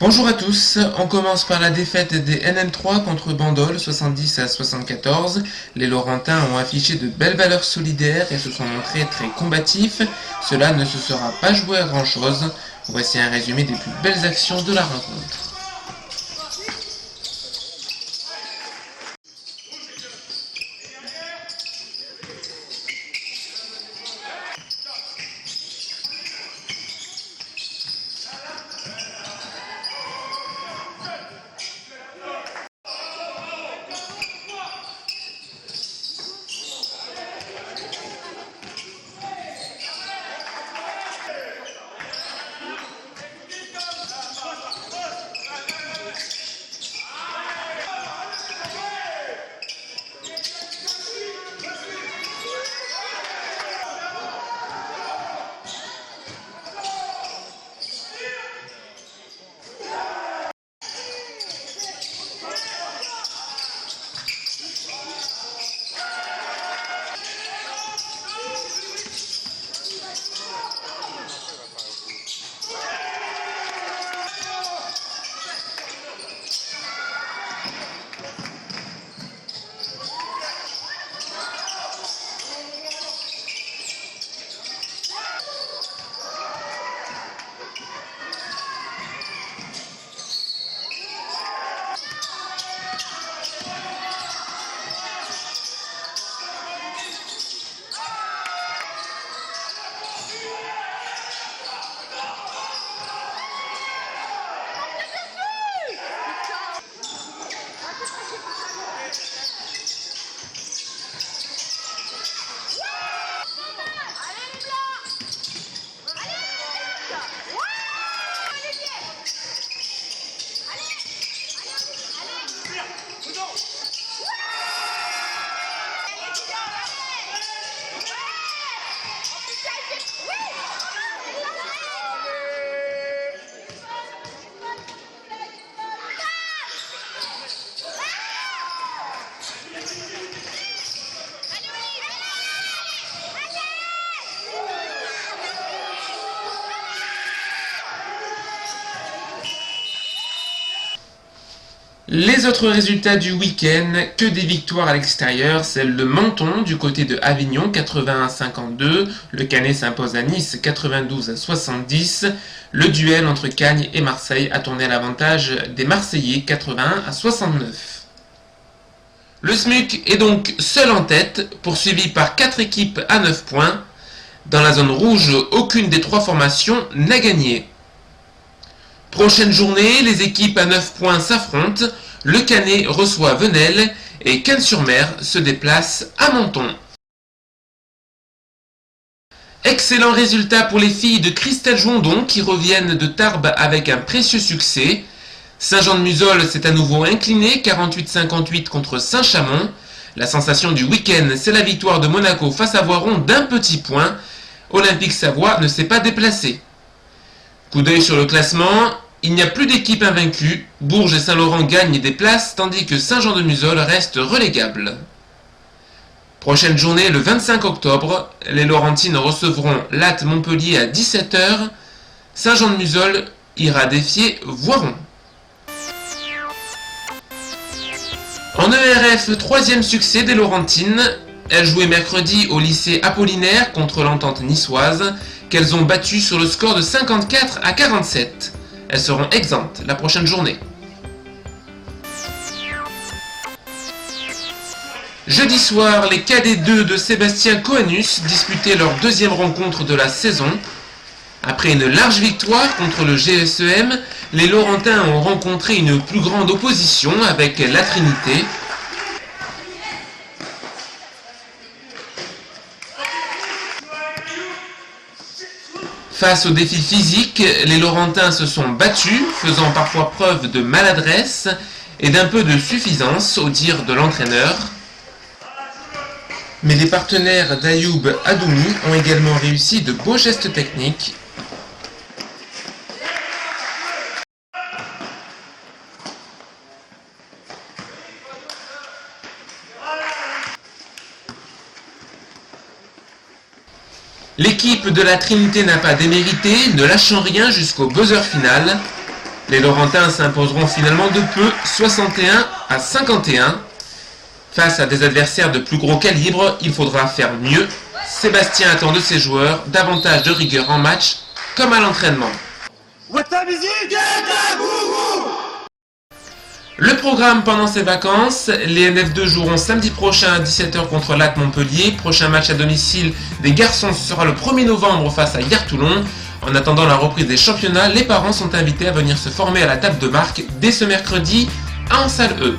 Bonjour à tous, on commence par la défaite des NM3 contre Bandol 70-74. Les Laurentins ont affiché de belles valeurs solidaires et se sont montrés très combatifs. Cela ne se sera pas joué à grand chose. Voici un résumé des plus belles actions de la rencontre. Les autres résultats du week-end, que des victoires à l'extérieur, celle de Menton du côté de Avignon 81-52, le Canet s'impose à Nice 92-70, le duel entre Cagnes et Marseille a tourné à l'avantage des Marseillais 81-69. Le SMUC est donc seul en tête, poursuivi par 4 équipes à 9 points. Dans la zone rouge, aucune des 3 formations n'a gagné. Prochaine journée, les équipes à 9 points s'affrontent, le Canet reçoit Venelle et Cannes-sur-Mer se déplace à Menton. Excellent résultat pour les filles de Christelle Jouandon qui reviennent de Tarbes avec un précieux succès. Saint-Jean-de-Muzols s'est à nouveau incliné 48-58 contre Saint-Chamond. La sensation du week-end, c'est la victoire de Monaco face à Voiron d'un petit point. Olympique Savoie ne s'est pas déplacé. Coup d'œil sur le classement, il n'y a plus d'équipe invaincue, Bourges et Saint-Laurent gagnent des places tandis que Saint-Jean-de-Muzols reste relégable. Prochaine journée le 25 octobre, les Laurentines recevront Latte Montpellier à 17h, Saint-Jean-de-Muzols ira défier Voiron. En ERF, 3e succès des Laurentines, elles jouaient mercredi au lycée Apollinaire contre l'Entente niçoise, qu'elles ont battu sur le score de 54-47. Elles seront exemptes la prochaine journée. Jeudi soir, les cadets 2 de Sébastien Coanus disputaient leur 2e rencontre de la saison. Après une large victoire contre le GSEM, les Laurentins ont rencontré une plus grande opposition avec la Trinité. Face aux défis physiques, les Laurentins se sont battus, faisant parfois preuve de maladresse et d'un peu de suffisance au dire de l'entraîneur. Mais les partenaires d'Ayoub Adoumi ont également réussi de beaux gestes techniques. L'équipe de la Trinité n'a pas démérité, ne lâchant rien jusqu'au buzzer final. Les Laurentins s'imposeront finalement de peu 61-51. Face à des adversaires de plus gros calibre, il faudra faire mieux. Sébastien attend de ses joueurs davantage de rigueur en match comme à l'entraînement. Le programme pendant ces vacances, les NF2 joueront samedi prochain à 17h contre Lac Montpellier. Prochain match à domicile des garçons, ce sera le 1er novembre face à Hyères-Toulon. En attendant la reprise des championnats, les parents sont invités à venir se former à la table de marque dès ce mercredi en salle E.